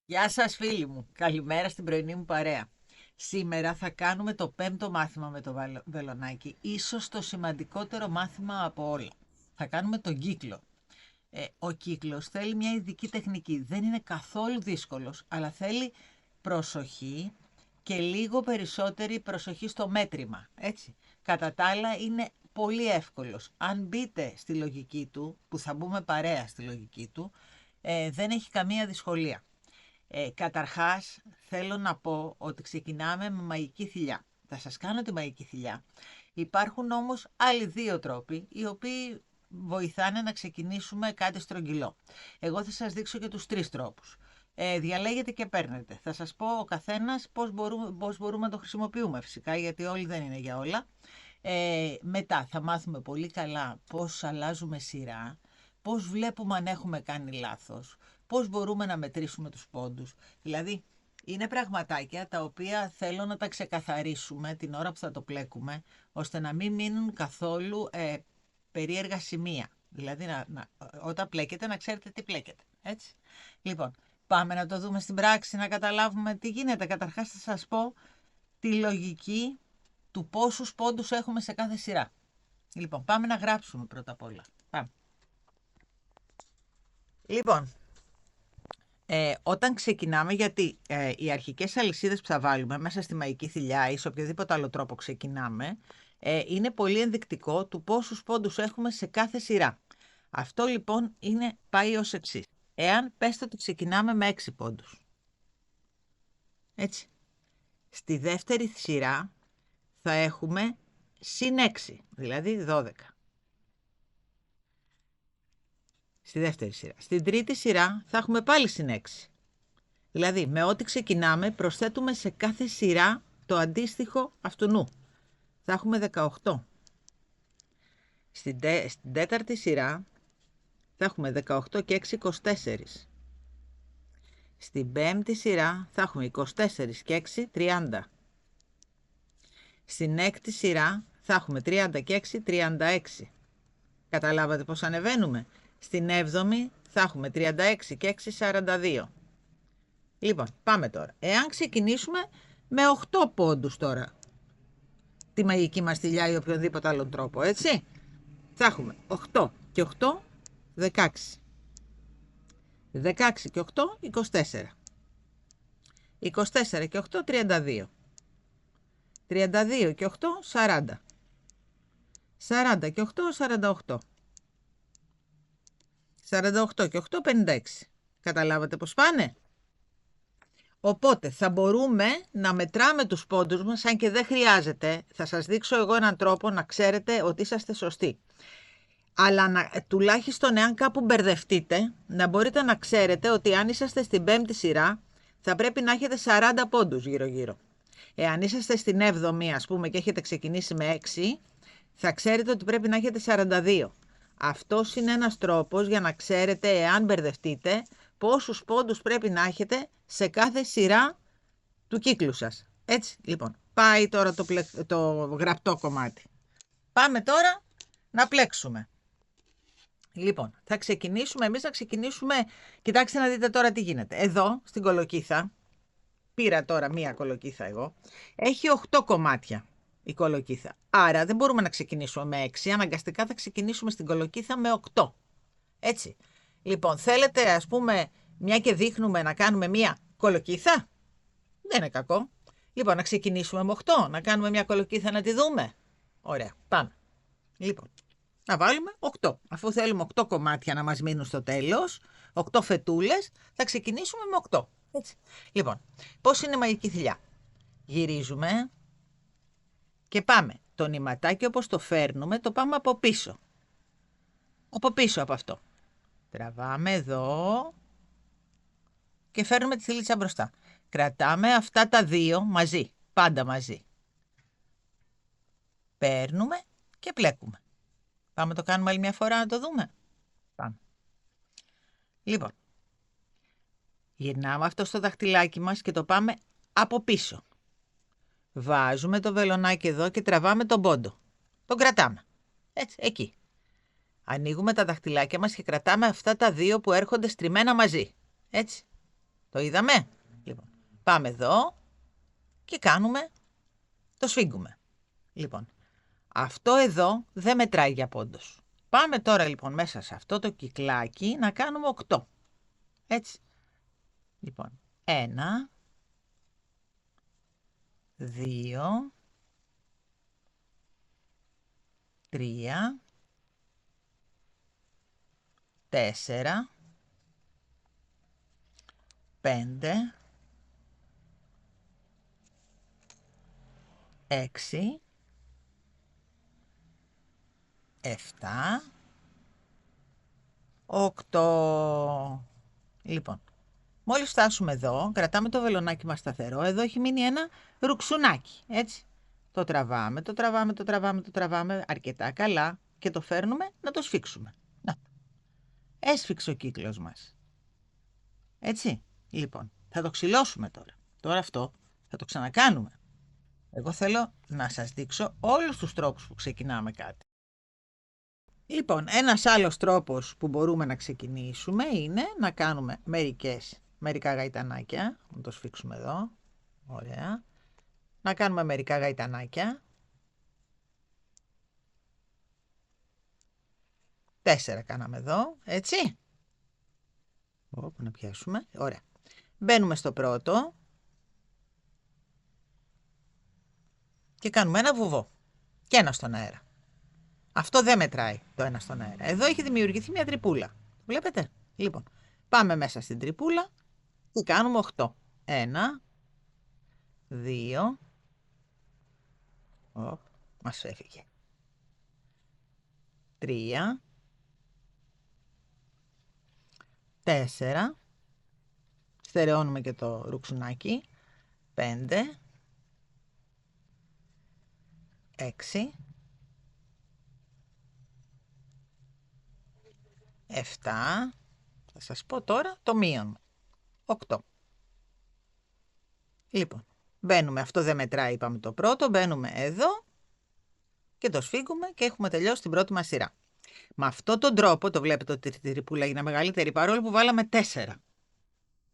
Γεια σας φίλοι μου, καλημέρα στην πρωινή μου παρέα. Σήμερα θα κάνουμε το πέμπτο μάθημα με το βελονάκι, ίσως το σημαντικότερο μάθημα από όλα. Θα κάνουμε τον κύκλο. Ο κύκλος θέλει μια ειδική τεχνική, δεν είναι καθόλου δύσκολος, αλλά θέλει προσοχή και λίγο περισσότερη προσοχή στο μέτρημα, έτσι. Κατά τα άλλα είναι πολύ εύκολος. Αν μπείτε στη λογική του, που θα μπούμε παρέα στη λογική του, δεν έχει καμία δυσκολία. Καταρχάς, θέλω να πω ότι ξεκινάμε με μαγική θηλιά. Θα σας κάνω τη μαγική θηλιά. Υπάρχουν όμως άλλοι δύο τρόποι, οι οποίοι βοηθάνε να ξεκινήσουμε κάτι στρογγυλό. Εγώ θα σας δείξω και τους τρεις τρόπους. Διαλέγετε και παίρνετε. Θα σας πω ο καθένας πώς μπορούμε να το χρησιμοποιούμε φυσικά, γιατί όλοι δεν είναι για όλα. Μετά θα μάθουμε πολύ καλά πώς αλλάζουμε σειρά, πώς βλέπουμε αν έχουμε κάνει λάθος, πώς μπορούμε να μετρήσουμε τους πόντους. Δηλαδή, είναι πραγματάκια τα οποία θέλω να τα ξεκαθαρίσουμε την ώρα που θα το πλέκουμε, ώστε να μην μείνουν καθόλου περίεργα σημεία. Δηλαδή, όταν πλέκετε να ξέρετε τι πλέκετε. Έτσι. Λοιπόν, πάμε να το δούμε στην πράξη, να καταλάβουμε τι γίνεται. Καταρχάς θα σας πω τη λογική του πόσους πόντους έχουμε σε κάθε σειρά. Λοιπόν, πάμε να γράψουμε πρώτα απ' όλα. Πάμε. Λοιπόν, όταν ξεκινάμε, γιατί οι αρχικές αλυσίδες που θα βάλουμε μέσα στη μαγική θηλιά ή σε οποιοδήποτε άλλο τρόπο ξεκινάμε, είναι πολύ ενδεικτικό του πόσους πόντους έχουμε σε κάθε σειρά. Αυτό λοιπόν πάει ως εξής. Εάν πέστε ότι ξεκινάμε με 6 πόντους. Έτσι. Στη δεύτερη σειρά θα έχουμε συν 6, δηλαδή 12. Στη δεύτερη σειρά. Στην τρίτη σειρά θα έχουμε πάλι συν 6. Δηλαδή, με ό,τι ξεκινάμε, προσθέτουμε σε κάθε σειρά το αντίστοιχο αυτού. Θα έχουμε 18. Στην τέταρτη σειρά θα έχουμε 18 και 6, 24. Στην πέμπτη σειρά θα έχουμε 24 και 6, 30. Στην έκτη σειρά θα έχουμε 30 και 6, 36. Καταλάβατε πώς ανεβαίνουμε. Στην 7η θα έχουμε 36 και 6, 42. Λοιπόν, πάμε τώρα. Εάν ξεκινήσουμε με 8 πόντους τώρα, τη μαγική μας θηλιά ή οποιοδήποτε άλλον τρόπο, έτσι, θα έχουμε 8 και 8, 16. 16 και 8, 24. 24 και 8, 32. 32 και 8, 40. 40 και 8, 48. 48 και 8, 56. Καταλάβατε πώς πάνε. Οπότε θα μπορούμε να μετράμε τους πόντους μας, αν και δεν χρειάζεται. Θα σας δείξω εγώ έναν τρόπο να ξέρετε ότι είσαστε σωστοί. Αλλά τουλάχιστον εάν κάπου μπερδευτείτε, να μπορείτε να ξέρετε ότι αν είσαστε στην πέμπτη σειρά, θα πρέπει να έχετε 40 πόντους γύρω-γύρω. Εάν είσαστε στην 7η, ας πούμε, και έχετε ξεκινήσει με 6, θα ξέρετε ότι πρέπει να έχετε 42. Αυτός είναι ένας τρόπος για να ξέρετε, εάν μπερδευτείτε, πόσους πόντους πρέπει να έχετε σε κάθε σειρά του κύκλου σας. Έτσι, λοιπόν, πάει τώρα το γραπτό κομμάτι. Πάμε τώρα να πλέξουμε. Λοιπόν, θα ξεκινήσουμε, κοιτάξτε να δείτε τώρα τι γίνεται. Εδώ, στην κολοκύθα, πήρα τώρα μία κολοκύθα εγώ, έχει 8 κομμάτια η κολοκύθα. Άρα δεν μπορούμε να ξεκινήσουμε με 6, αναγκαστικά θα ξεκινήσουμε στην κολοκύθα με 8. Έτσι. Λοιπόν, θέλετε, ας πούμε, μια και δείχνουμε να κάνουμε μία κολοκύθα. Δεν είναι κακό. Λοιπόν, να ξεκινήσουμε με 8, να κάνουμε μια κολοκύθα να τη δούμε. Ωραία, πάμε. Λοιπόν, να βάλουμε 8. Αφού θέλουμε 8 κομμάτια να μας μείνουν στο τέλος, 8 φετούλες, θα ξεκινήσουμε με 8. Έτσι. Λοιπόν, πώς είναι η μαγική θηλιά. Γυρίζουμε και πάμε. Το νηματάκι όπως το φέρνουμε, το πάμε από πίσω. Από πίσω από αυτό. Τραβάμε εδώ και φέρνουμε τη θηλίτσα μπροστά. Κρατάμε αυτά τα δύο μαζί, πάντα μαζί. Παίρνουμε και πλέκουμε. Πάμε το κάνουμε άλλη μια φορά να το δούμε. Πάμε. Λοιπόν, γυρνάμε αυτό στο δαχτυλάκι μας και το πάμε από πίσω. Βάζουμε το βελονάκι εδώ και τραβάμε τον πόντο. Τον κρατάμε. Έτσι, εκεί. Ανοίγουμε τα δαχτυλάκια μας και κρατάμε αυτά τα δύο που έρχονται στριμμένα μαζί. Έτσι. Το είδαμε. Λοιπόν, πάμε εδώ και κάνουμε, το σφίγγουμε. Λοιπόν, αυτό εδώ δεν μετράει για πόντος. Πάμε τώρα λοιπόν μέσα σε αυτό το κυκλάκι να κάνουμε 8. Έτσι. Λοιπόν, 1, 2, 3, 4, 5, 6, 7, 8. Λοιπόν, μόλις φτάσουμε εδώ, κρατάμε το βελονάκι μας σταθερό. Εδώ έχει μείνει ένα ρουξουνάκι, έτσι. Το τραβάμε, το τραβάμε, το τραβάμε, το τραβάμε αρκετά καλά και το φέρνουμε να το σφίξουμε. Να. Έσφιξε ο κύκλος μας. Έτσι. Λοιπόν, θα το ξυλώσουμε τώρα. Τώρα αυτό θα το ξανακάνουμε. Εγώ θέλω να σας δείξω όλους τους τρόπους που ξεκινάμε κάτι. Λοιπόν, ένας άλλος τρόπος που μπορούμε να ξεκινήσουμε είναι να κάνουμε μερικά γαϊτανάκια. Να το σφίξουμε εδώ. Ωραία. Να κάνουμε μερικά γαϊτανάκια. 4 κάναμε εδώ, έτσι. Όπου να πιάσουμε. Ωραία. Μπαίνουμε στο πρώτο. Και κάνουμε ένα βουβό. Και ένα στον αέρα. Αυτό δεν μετράει το ένα στον αέρα. Εδώ έχει δημιουργηθεί μια τρυπούλα. Βλέπετε. Λοιπόν, πάμε μέσα στην τρυπούλα και κάνουμε 8. 1, 2, μας έφυγε. 3, 4, στερεώνουμε και το ρουξουνάκι. 5, 6, 7, θα σας πω τώρα το μείον. 8. Λοιπόν, μπαίνουμε, αυτό δεν μετράει, είπαμε το πρώτο, μπαίνουμε εδώ και το σφίγγουμε και έχουμε τελειώσει την πρώτη μας σειρά. Με αυτόν τον τρόπο, το βλέπετε ότι η τρυπούλα είναι μεγαλύτερη, παρόλο που βάλαμε 4.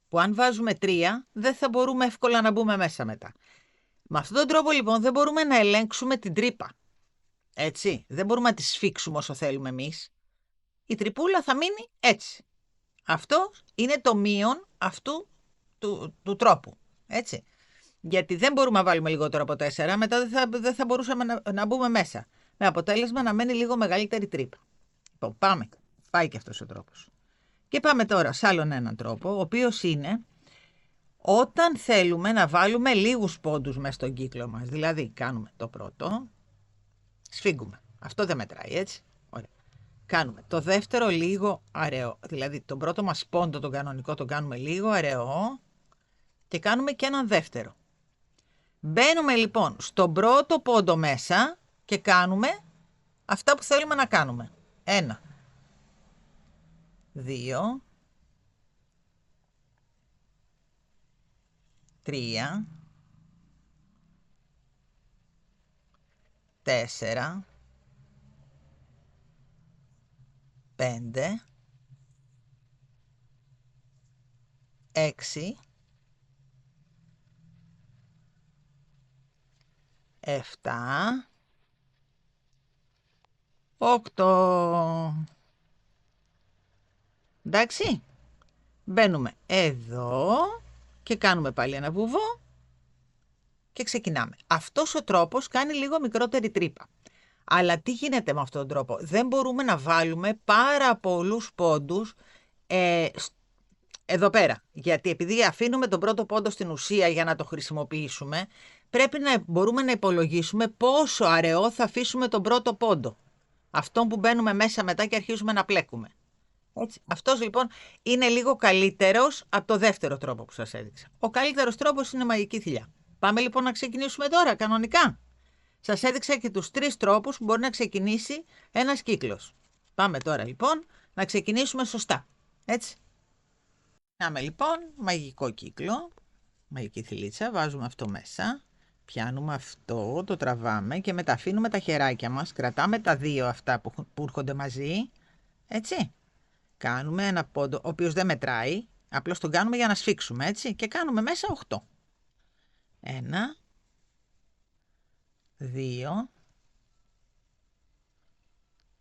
Που αν βάζουμε 3, δεν θα μπορούμε εύκολα να μπούμε μέσα μετά. Με αυτόν τον τρόπο λοιπόν δεν μπορούμε να ελέγξουμε την τρύπα. Έτσι, δεν μπορούμε να τη σφίξουμε όσο θέλουμε εμείς. Η τρυπούλα θα μείνει έτσι. Αυτό είναι το μείον αυτού του τρόπου. Έτσι. Γιατί δεν μπορούμε να βάλουμε λιγότερο από 4, μετά δεν θα μπορούσαμε να μπούμε μέσα. Με αποτέλεσμα να μένει λίγο μεγαλύτερη τρύπα. Λοιπόν, πάμε. Πάει και αυτός ο τρόπος. Και πάμε τώρα σε άλλον έναν τρόπο, ο οποίος είναι όταν θέλουμε να βάλουμε λίγους πόντους μέσα στον κύκλο μας. Δηλαδή, κάνουμε το πρώτο, σφίγγουμε. Αυτό δεν μετράει, έτσι. Ωραία. Κάνουμε το δεύτερο λίγο αραιό. Δηλαδή, τον πρώτο μας πόντο, τον κανονικό, τον κάνουμε λίγο αραιό και κάνουμε και έναν δεύτερο. Μπαίνουμε λοιπόν στον πρώτο πόντο μέσα και κάνουμε αυτά που θέλουμε να κάνουμε. 1, 2, 3, 4, 5, 6, 7, 8. Εντάξει. Μπαίνουμε εδώ και κάνουμε πάλι ένα βουβό και ξεκινάμε. Αυτός ο τρόπος κάνει λίγο μικρότερη τρύπα. Αλλά τι γίνεται με αυτόν τον τρόπο? Δεν μπορούμε να βάλουμε πάρα πολλούς πόντους εδώ πέρα. Γιατί επειδή αφήνουμε τον πρώτο πόντο στην ουσία για να το χρησιμοποιήσουμε, πρέπει να μπορούμε να υπολογίσουμε πόσο αραιό θα αφήσουμε τον πρώτο πόντο. Αυτόν που μπαίνουμε μέσα μετά και αρχίζουμε να πλέκουμε. Έτσι. Αυτός λοιπόν είναι λίγο καλύτερος από το δεύτερο τρόπο που σας έδειξα. Ο καλύτερος τρόπος είναι μαγική θηλιά. Πάμε λοιπόν να ξεκινήσουμε τώρα κανονικά. Σας έδειξα και τους 3 τρόπους που μπορεί να ξεκινήσει ένας κύκλος. Πάμε τώρα λοιπόν να ξεκινήσουμε σωστά. Έτσι. Πάμε λοιπόν μαγικό κύκλο, μαγική θηλίτσα, βάζουμε αυτό μέσα. Πιάνουμε αυτό, το τραβάμε και μετά αφήνουμε τα χεράκια μας, κρατάμε τα 2 αυτά που έρχονται μαζί, έτσι. Κάνουμε ένα πόντο, ο οποίος δεν μετράει, Απλώς τον κάνουμε για να σφίξουμε, έτσι. Και κάνουμε μέσα 8. 1, 2,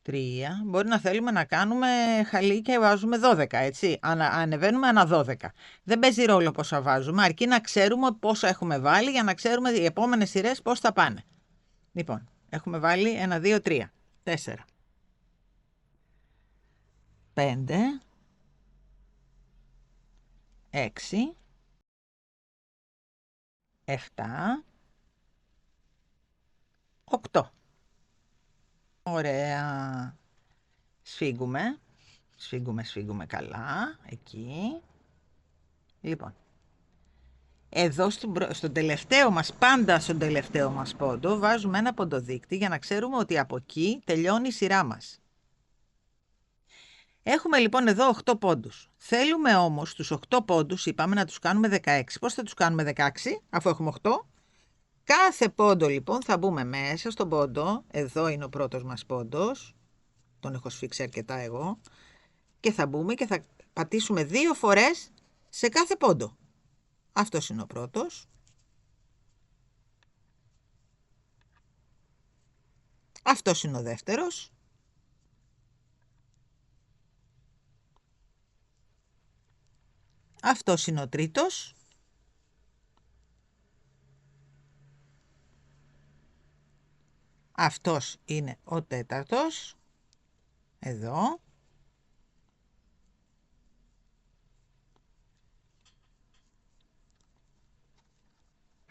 3. Μπορεί να θέλουμε να κάνουμε χαλί και βάζουμε 12, έτσι. Ανεβαίνουμε ανά 12. Δεν παίζει ρόλο πόσα βάζουμε, αρκεί να ξέρουμε πόσα έχουμε βάλει για να ξέρουμε οι επόμενες σειρές πώς θα πάνε. Λοιπόν, έχουμε βάλει 1, 2, 3, 4, 5, 6, 7, 8. Ωραία. Σφίγγουμε. Σφίγγουμε καλά. Εκεί. Λοιπόν. Εδώ στον τελευταίο μας, πάντα στον τελευταίο μας πόντο, βάζουμε ένα ποντοδείκτη για να ξέρουμε ότι από εκεί τελειώνει η σειρά μας. Έχουμε λοιπόν εδώ 8 πόντους. Θέλουμε όμως τους 8 πόντους, είπαμε να τους κάνουμε 16. Πώς θα τους κάνουμε 16, αφού έχουμε 8? Κάθε πόντο λοιπόν θα μπούμε μέσα στον πόντο, εδώ είναι ο πρώτος μας πόντος, τον έχω σφίξει αρκετά εγώ, και θα μπούμε και θα πατήσουμε 2 φορές σε κάθε πόντο. Αυτός είναι ο πρώτος. Αυτός είναι ο δεύτερος. Αυτός είναι ο τρίτος. Αυτός είναι ο τέταρτος. Εδώ.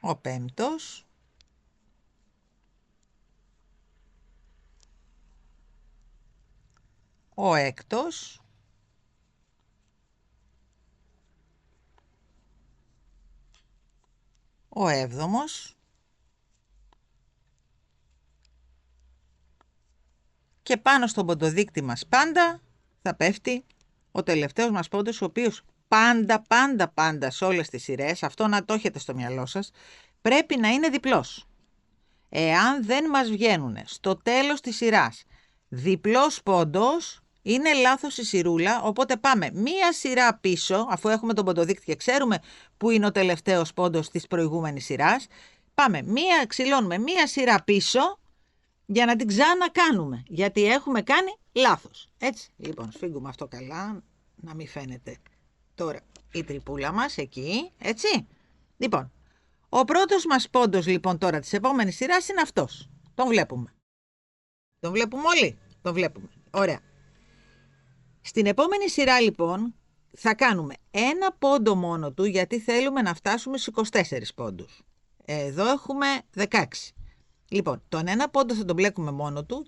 Ο πέμπτος. Ο έκτος. Ο έβδομος. Και πάνω στον ποντοδείκτη μας πάντα θα πέφτει ο τελευταίος μας πόντος, ο οποίος πάντα σε όλες τις σειρές, αυτό να το έχετε στο μυαλό σας, πρέπει να είναι διπλός. Εάν δεν μας βγαίνουν στο τέλος της σειράς διπλός πόντος, είναι λάθος η σειρούλα, οπότε πάμε μία σειρά πίσω, αφού έχουμε τον ποντοδείκτη και ξέρουμε που είναι ο τελευταίος πόντος της προηγούμενης σειράς, ξυλώνουμε μία σειρά πίσω για να την ξανακάνουμε, γιατί έχουμε κάνει λάθος. Έτσι, λοιπόν, σφίγγουμε αυτό καλά, να μην φαίνεται τώρα η τρυπούλα μας εκεί, έτσι. Λοιπόν, ο πρώτος μας πόντος λοιπόν τώρα της επόμενης σειράς είναι αυτός. Τον βλέπουμε. Τον βλέπουμε όλοι. Τον βλέπουμε. Ωραία. Στην επόμενη σειρά λοιπόν θα κάνουμε ένα πόντο μόνο του, γιατί θέλουμε να φτάσουμε στους 24 πόντους. Εδώ έχουμε 16. Λοιπόν, τον ένα πόντο θα τον μπλέκουμε μόνο του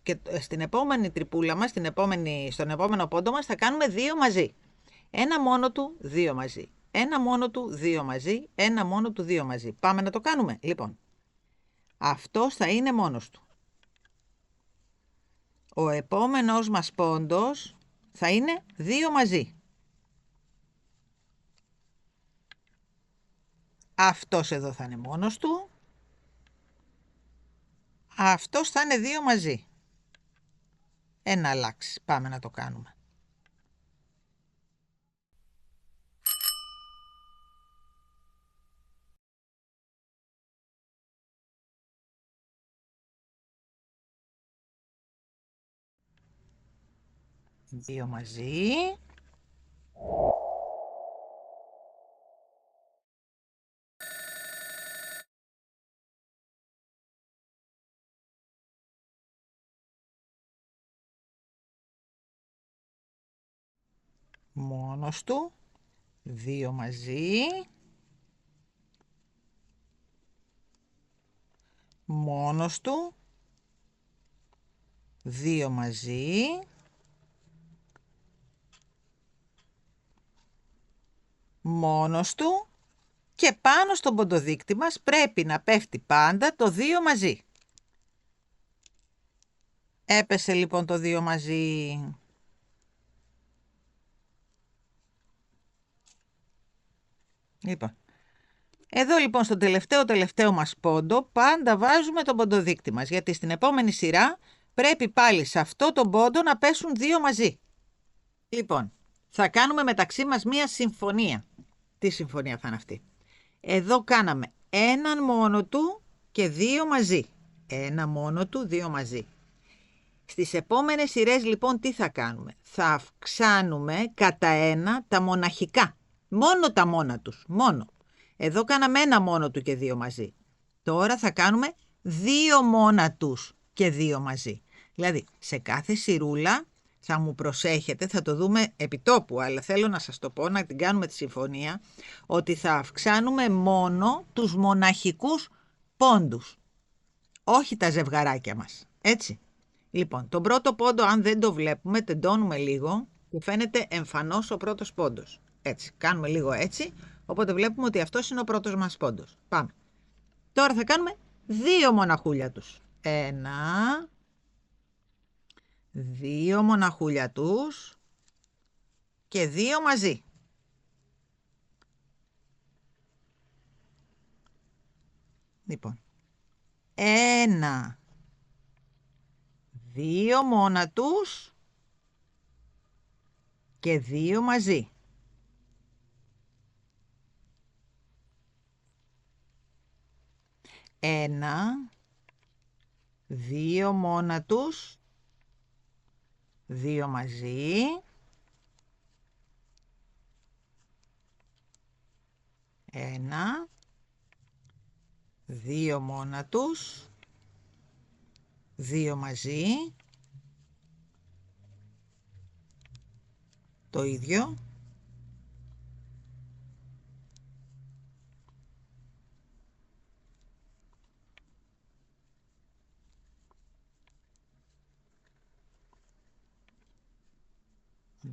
και στην επόμενη τρυπούλα μας, στον επόμενο πόντο μας θα κάνουμε 2 μαζί. Ένα μόνο του, 2 μαζί. Ένα μόνο του, 2 μαζί. Ένα μόνο του, 2 μαζί. Πάμε να το κάνουμε. Λοιπόν, αυτός θα είναι μόνος του. Ο επόμενος μας πόντος θα είναι 2 μαζί. Αυτός εδώ θα είναι μόνος του. Αυτός θα είναι 2 μαζί. Ένα αλλάξει. Πάμε να το κάνουμε. Δύο μαζί. Μόνος του. 2 μαζί. Μόνος του. 2 μαζί. Μόνος του. Και πάνω στον ποντοδείκτη μας πρέπει να πέφτει πάντα το 2 μαζί. Έπεσε λοιπόν το 2 μαζί. Λοιπόν, εδώ λοιπόν στο τελευταίο μας πόντο πάντα βάζουμε τον ποντοδείκτη μας, γιατί στην επόμενη σειρά πρέπει πάλι σε αυτό τον πόντο να πέσουν 2 μαζί. Λοιπόν, θα κάνουμε μεταξύ μας μία συμφωνία. Τι συμφωνία θα είναι αυτή? Εδώ κάναμε έναν μόνο του και δύο μαζί. Ένα μόνο του, δύο μαζί. Στις επόμενες σειρές λοιπόν τι θα κάνουμε? Θα αυξάνουμε κατά ένα τα μοναχικά. Μόνο τα μόνα τους. Μόνο. Εδώ κάναμε ένα μόνο του και δύο μαζί. Τώρα θα κάνουμε δύο μόνα τους και δύο μαζί. Δηλαδή σε κάθε σειρούλα θα μου προσέχετε, θα το δούμε επιτόπου, αλλά θέλω να σας το πω, να την κάνουμε τη συμφωνία, ότι θα αυξάνουμε μόνο τους μοναχικούς πόντους. Όχι τα ζευγαράκια μας. Έτσι. Λοιπόν, τον πρώτο πόντο, αν δεν το βλέπουμε, τεντώνουμε λίγο και φαίνεται εμφανώς ο πρώτος πόντος. Έτσι, κάνουμε λίγο έτσι, οπότε βλέπουμε ότι αυτός είναι ο πρώτος μας πόντος. Πάμε. Τώρα θα κάνουμε δύο μοναχούλια τους. Ένα, δύο μοναχούλια τους και δύο μαζί. Λοιπόν, ένα, δύο μόνα τους και δύο μαζί. Ένα, δύο μόνα τους, δύο μαζί. Ένα, δύο μόνα τους, δύο μαζί. Το ίδιο.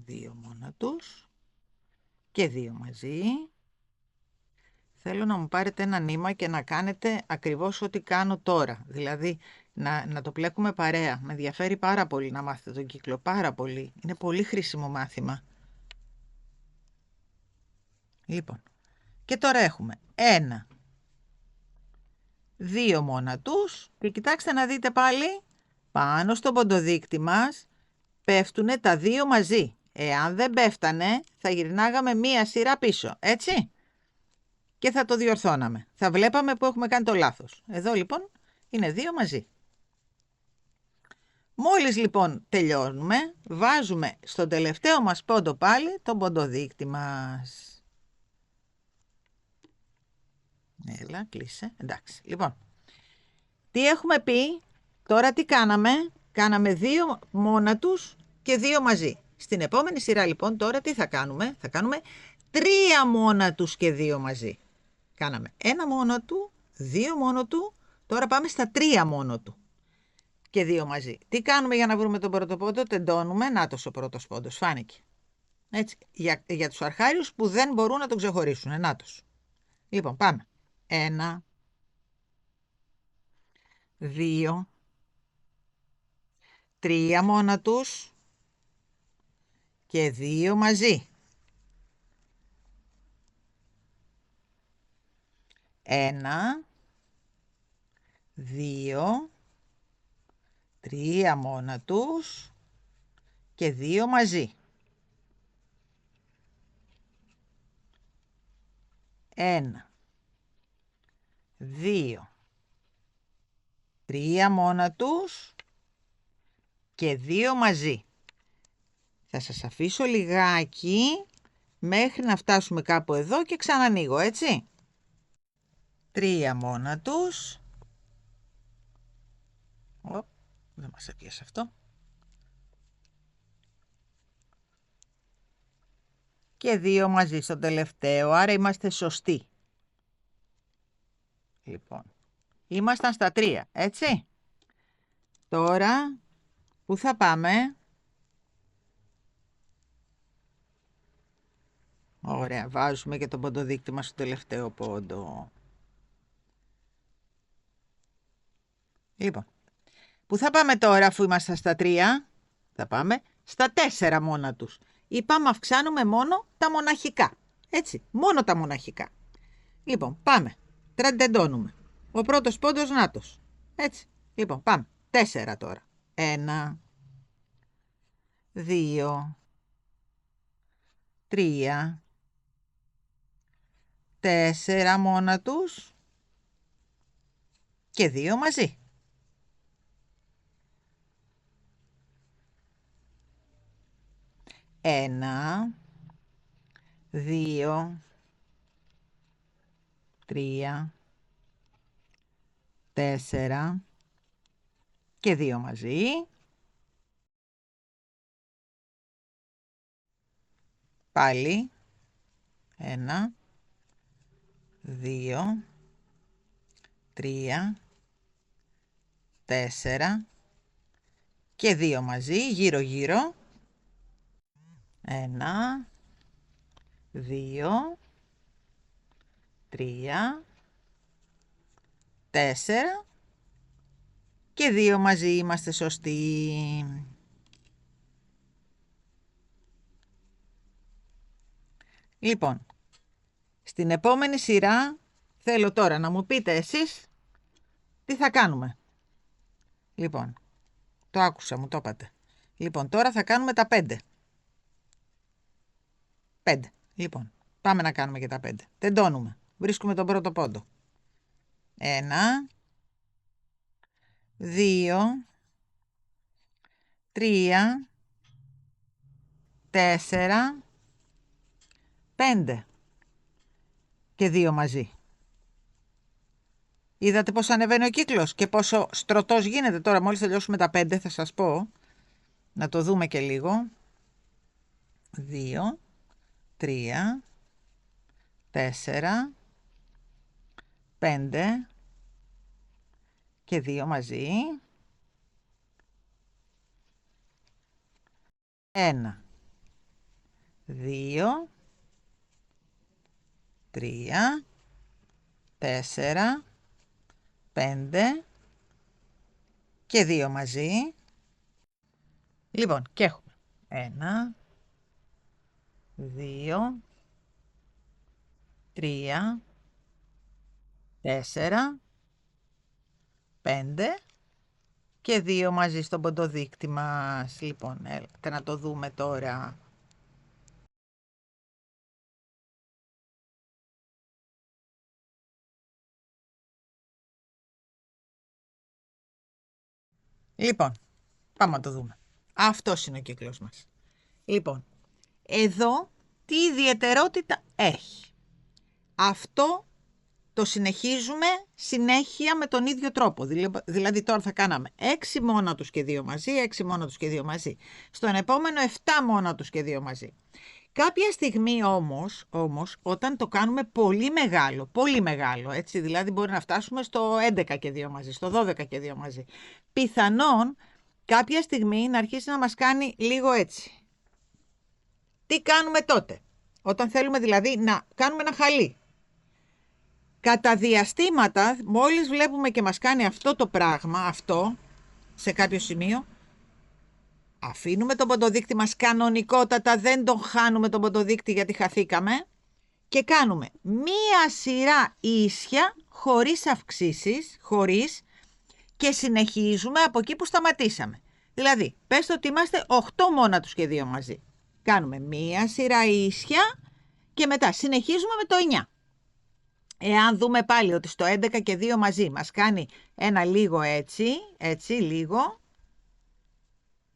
Δύο μόνα τους και δύο μαζί. Θέλω να μου πάρετε ένα νήμα και να κάνετε ακριβώς ό,τι κάνω τώρα. Δηλαδή να το πλέκουμε παρέα. Με ενδιαφέρει πάρα πολύ να μάθετε τον κύκλο. Πάρα πολύ. Είναι πολύ χρήσιμο μάθημα. Λοιπόν. Και τώρα έχουμε ένα, δύο μόνα τους. Και κοιτάξτε να δείτε πάλι. Πάνω στο ποντοδείκτη μας πέφτουνε τα δύο μαζί. Εάν δεν πέφτανε θα γυρνάγαμε μία σειρά πίσω. Έτσι. Και θα το διορθώναμε. Θα βλέπαμε που έχουμε κάνει το λάθος. Εδώ λοιπόν είναι δύο μαζί. Μόλις λοιπόν τελειώνουμε, βάζουμε στον τελευταίο μας πόντο πάλι τον ποντοδείκτη μας. Έλα, κλείσε. Εντάξει. Λοιπόν, τι έχουμε πει, τώρα τι κάναμε? Κάναμε δύο μόνα τους και δύο μαζί. Στην επόμενη σειρά λοιπόν τώρα τι θα κάνουμε? Θα κάνουμε τρία μόνα τους και δύο μαζί. Κάναμε ένα μόνο του, δύο μόνο του, τώρα πάμε στα τρία μόνο του και δύο μαζί. Τι κάνουμε για να βρούμε τον πρώτο πόντο? Τεντώνουμε, νάτος ο πρώτος πόντος, φάνηκε. Έτσι, για τους αρχάριους που δεν μπορούν να τον ξεχωρίσουν, νάτος. Λοιπόν, πάμε. Ένα, δύο, τρία μόνα τους και δύο μαζί. Ένα, δύο, τρία μόνα τους και δύο μαζί. Ένα, δύο, τρία μόνα τους και δύο μαζί. Θα σας αφήσω λιγάκι μέχρι να φτάσουμε κάπου εδώ και ξανανοίγω, έτσι. Τρία μόνα τους. Δεν μας έπιασε αυτό. Και δύο μαζί στο τελευταίο, άρα είμαστε σωστοί. Λοιπόν, ήμασταν στα τρία, έτσι. Τώρα, πού θα πάμε? Ωραία, βάζουμε και τον ποντοδείκτη μας στο τελευταίο πόντο. Λοιπόν, πού θα πάμε τώρα αφού είμαστε στα τρία? Θα πάμε στα τέσσερα μόνα τους. Είπαμε αυξάνουμε μόνο τα μοναχικά. Έτσι, μόνο τα μοναχικά. Λοιπόν, πάμε. Τεντώνουμε. Ο πρώτος πόντος νάτος. Έτσι. Λοιπόν, πάμε. Τέσσερα τώρα. Ένα, δύο, 3, 4 μόνα τους και 2 μαζί. 1, 2, 3, 4 και 2 μαζί. Πάλι 1, 2, 3, 4 και 2 μαζί, γύρω-γύρω. 1, 2, 3, 4 και 2 μαζί, είμαστε σωστοί. Λοιπόν, στην επόμενη σειρά θέλω τώρα να μου πείτε εσείς τι θα κάνουμε. Λοιπόν, το άκουσα, μου το είπατε. Λοιπόν, τώρα θα κάνουμε τα 5. 5. Λοιπόν, πάμε να κάνουμε και τα 5. Τεντώνουμε. Βρίσκουμε τον πρώτο πόντο. 1, 2, 3, 4, 5 και 2 μαζί. Είδατε πώς ανεβαίνει ο κύκλος και πόσο στρωτός γίνεται. Τώρα μόλις τελειώσουμε τα 5 θα σας πω. Να το δούμε και λίγο. 2, 3, 4, 5 και 2 μαζί. 1, 2, 3, 4, 5 και 2 μαζί. Λοιπόν, και έχουμε 1, 2, 3, 4, 5 και 2 μαζί στον ποντοδείκτη μας. Λοιπόν, έλατε να το δούμε τώρα. Λοιπόν, πάμε να το δούμε. Αυτός είναι ο κύκλος μας. Λοιπόν, εδώ τι ιδιαιτερότητα έχει. Αυτό το συνεχίζουμε συνέχεια με τον ίδιο τρόπο. Δηλαδή τώρα θα κάναμε 6 μόνατους και 2 μαζί, 6 μόνατους και 2 μαζί. Στον επόμενο 7 μόνατους και 2 μαζί. Κάποια στιγμή όμως, όταν το κάνουμε πολύ μεγάλο, έτσι, δηλαδή μπορεί να φτάσουμε στο 11 και 2 μαζί, στο 12 και 2 μαζί, πιθανόν κάποια στιγμή να αρχίσει να μας κάνει λίγο έτσι. Τι κάνουμε τότε, όταν θέλουμε δηλαδή να κάνουμε ένα χαλί. Κατά διαστήματα, μόλις βλέπουμε και μας κάνει αυτό το πράγμα, αυτό, σε κάποιο σημείο, αφήνουμε τον ποντοδείκτη μας κανονικότατα, δεν τον χάνουμε τον ποντοδείκτη γιατί χαθήκαμε και κάνουμε μία σειρά ίσια, χωρίς αυξήσεις, και συνεχίζουμε από εκεί που σταματήσαμε. Δηλαδή, πες ότι είμαστε 8 μόνατους και 2 μαζί. Κάνουμε μία σειρά ίσια και μετά συνεχίζουμε με το 9. Εάν δούμε πάλι ότι στο 11 και 2 μαζί μας κάνει ένα λίγο έτσι λίγο,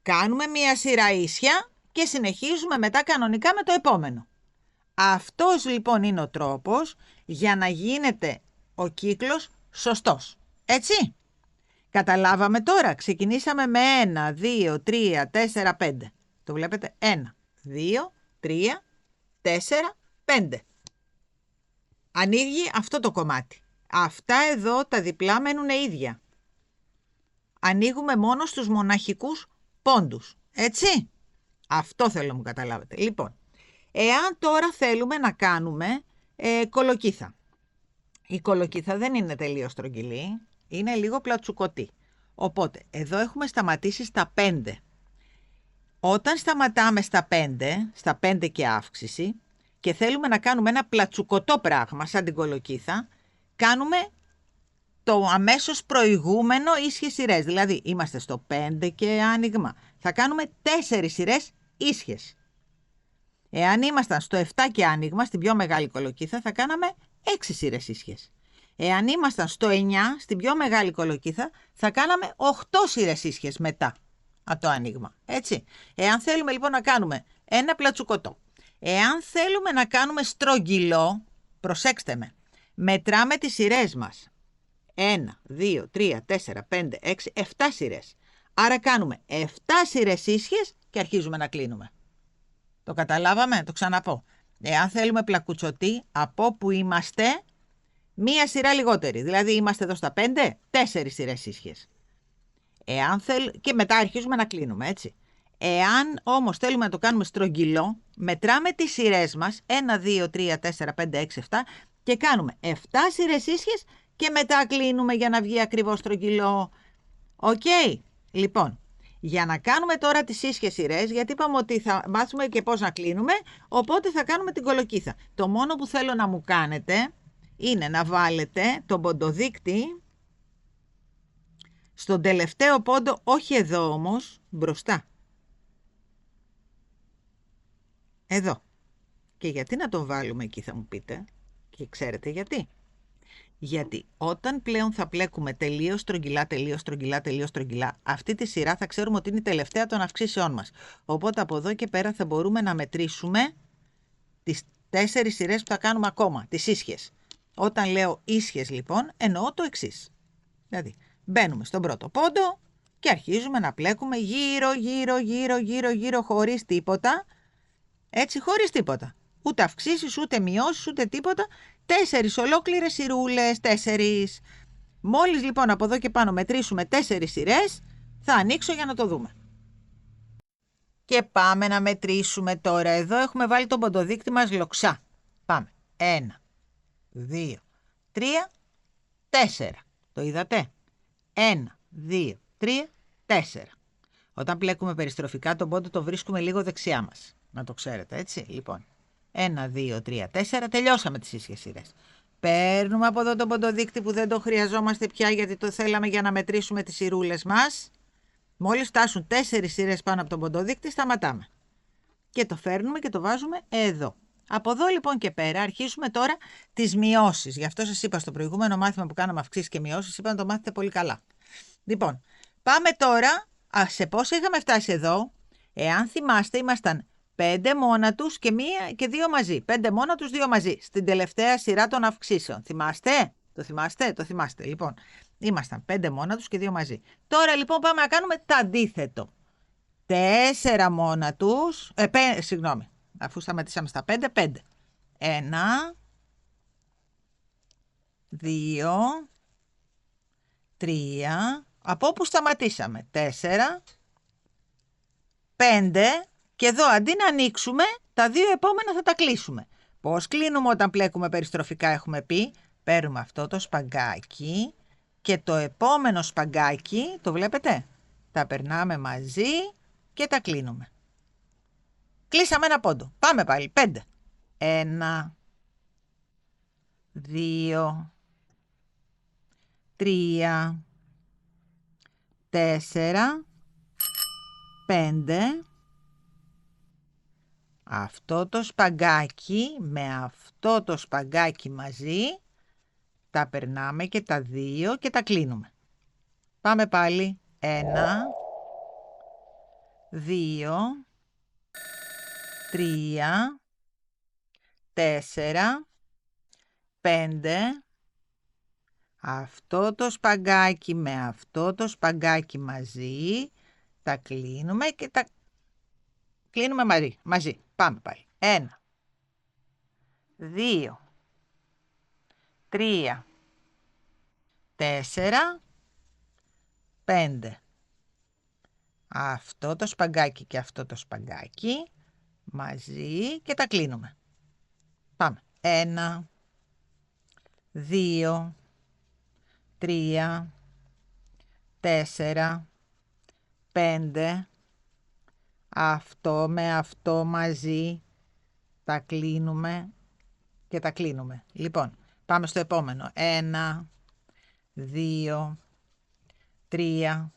κάνουμε μία σειρά ίσια και συνεχίζουμε μετά κανονικά με το επόμενο. Αυτός λοιπόν είναι ο τρόπος για να γίνεται ο κύκλος σωστός. Έτσι. Καταλάβαμε τώρα. Ξεκινήσαμε με 1, 2, 3, 4, 5. Το βλέπετε. 1, 2, 3, 4, 5. Ανοίγει αυτό το κομμάτι. Αυτά εδώ τα διπλά μένουν ίδια. Ανοίγουμε μόνο στους μοναχικούς πόντους. Έτσι. Αυτό θέλω να μου καταλάβετε. Λοιπόν, εάν τώρα θέλουμε να κάνουμε κολοκύθα. Η κολοκύθα δεν είναι τελείως στρογγυλή. Είναι λίγο πλατσουκωτή. Οπότε, εδώ έχουμε σταματήσει στα 5. Όταν σταματάμε στα 5 και αύξηση, και θέλουμε να κάνουμε ένα πλατσουκωτό πράγμα, σαν την κολοκύθα, κάνουμε το αμέσως προηγούμενο ίσιες σειρές. Δηλαδή, είμαστε στο 5 και άνοιγμα. Θα κάνουμε 4 σειρές ίσιες. Εάν ήμασταν στο 7 και άνοιγμα, στην πιο μεγάλη κολοκύθα, θα κάναμε 6 σειρές ίσχυες. Εάν ήμασταν στο 9, στην πιο μεγάλη κολοκύθα, θα κάναμε 8 σειρές ίσχυες μετά από το άνοιγμα. Έτσι. Εάν θέλουμε λοιπόν να κάνουμε ένα πλατσουκωτό, εάν θέλουμε να κάνουμε στρογγυλό, προσέξτε με, μετράμε τις σειρές μας. 1, 2, 3, 4, 5, 6, 7 σειρές. Άρα κάνουμε 7 σειρές ίσχυες και αρχίζουμε να κλείνουμε. Το καταλάβαμε, το ξαναπώ. Εάν θέλουμε πλακουτσωτή, από που είμαστε, μία σειρά λιγότερη. Δηλαδή είμαστε εδώ στα 5, 4 σειρές ίσχυες. Και μετά αρχίζουμε να κλείνουμε, έτσι. Εάν όμως θέλουμε να το κάνουμε στρογγυλό, μετράμε τις σειρές μας, 1, 2, 3, 4, 5, 6, 7 και κάνουμε 7 σειρές ίσχυες και μετά κλείνουμε για να βγει ακριβώς στρογγυλό. Οκ. Λοιπόν, για να κάνουμε τώρα τις ίσχυες σειρές, γιατί είπαμε ότι θα μάθουμε και πώς να κλείνουμε, οπότε θα κάνουμε την κολοκύθα. Το μόνο που θέλω να μου κάνετε είναι να βάλετε τον ποντοδείκτη στον τελευταίο πόντο, όχι εδώ όμως, μπροστά. Εδώ. Και γιατί να τον βάλουμε εκεί θα μου πείτε, και ξέρετε γιατί. Γιατί όταν πλέον θα πλέκουμε τελείως στρογγυλά, αυτή τη σειρά θα ξέρουμε ότι είναι η τελευταία των αυξήσεών μας. Οπότε από εδώ και πέρα θα μπορούμε να μετρήσουμε τις 4 σειρές που θα κάνουμε ακόμα, τις ίσχυες. Όταν λέω ίσχυες λοιπόν, εννοώ το εξής. Δηλαδή, μπαίνουμε στον πρώτο πόντο και αρχίζουμε να πλέκουμε γύρω, χωρίς τίποτα. Έτσι, χωρίς τίποτα. Ούτε αυξήσεις, ούτε μειώσεις, ούτε τίποτα. 4 ολόκληρες σειρούλες, 4. Μόλις λοιπόν από εδώ και πάνω μετρήσουμε 4 σειρές, θα ανοίξω για να το δούμε. Και πάμε να μετρήσουμε τώρα. Εδώ έχουμε βάλει τον ποντοδείκτη μας λοξά. Πάμε. 1, 2, 3, 4. Το είδατε? 1, 2, 3, 4. Όταν πλέκουμε περιστροφικά τον πόντο το βρίσκουμε λίγο δεξιά μας. Να το ξέρετε, έτσι. Λοιπόν, 1, 2, 3, 4. Τελειώσαμε τις ίσχυες σειρές. Παίρνουμε από εδώ τον ποντοδείκτη που δεν το χρειαζόμαστε πια γιατί το θέλαμε για να μετρήσουμε τις σειρούλες μας. Μόλις φτάσουν 4 σειρές πάνω από τον ποντοδείκτη, σταματάμε. Και το φέρνουμε και το βάζουμε εδώ. Από εδώ λοιπόν και πέρα αρχίζουμε τώρα τις μειώσεις. Γι' αυτό σας είπα στο προηγούμενο μάθημα που κάναμε αυξήσεις και μειώσεις, είπα να το μάθετε πολύ καλά. Λοιπόν, πάμε τώρα, σε πόσα είχαμε φτάσει εδώ. Εάν θυμάστε, ήμασταν 5 μόνα τους και 2 μαζί. 5 μόνα τους, 2 μαζί. Στην τελευταία σειρά των αυξήσεων. Θυμάστε? Το θυμάστε? Το θυμάστε. Λοιπόν, ήμασταν 5 μόνα τους και 2 μαζί. Τώρα λοιπόν πάμε να κάνουμε το αντίθετο. 4 μόνα τους, συγγνώμη, αφού σταματήσαμε στα 5, 5. 1, 2, 3, από όπου σταματήσαμε, 4, 5 και εδώ αντί να ανοίξουμε, τα 2 επόμενα θα τα κλείσουμε. Πώς κλείνουμε όταν πλέκουμε περιστροφικά έχουμε πει? Παίρνουμε αυτό το σπαγκάκι και το επόμενο σπαγκάκι, το βλέπετε? Τα περνάμε μαζί και τα κλείνουμε. Κλείσαμε ένα πόντο. Πάμε πάλι. 5. 1, 2, 3, 4, 5. Αυτό το σπαγκάκι με αυτό το σπαγκάκι μαζί τα περνάμε και τα 2 και τα κλείνουμε. Πάμε πάλι. 1, 2, 3, 4, 5. Αυτό το σπαγκάκι με αυτό το σπαγκάκι μαζί τα κλείνουμε και τα κλείνουμε μαζί. Πάμε πάλι. 1, 2, 3, 4, 5. Αυτό το σπαγκάκι και αυτό το σπαγκάκι μαζί και τα κλείνουμε. Πάμε. 1, 2, 3, 4, 5. Αυτό με αυτό μαζί τα κλείνουμε και τα κλείνουμε. Λοιπόν, πάμε στο επόμενο. 1, 2, 3,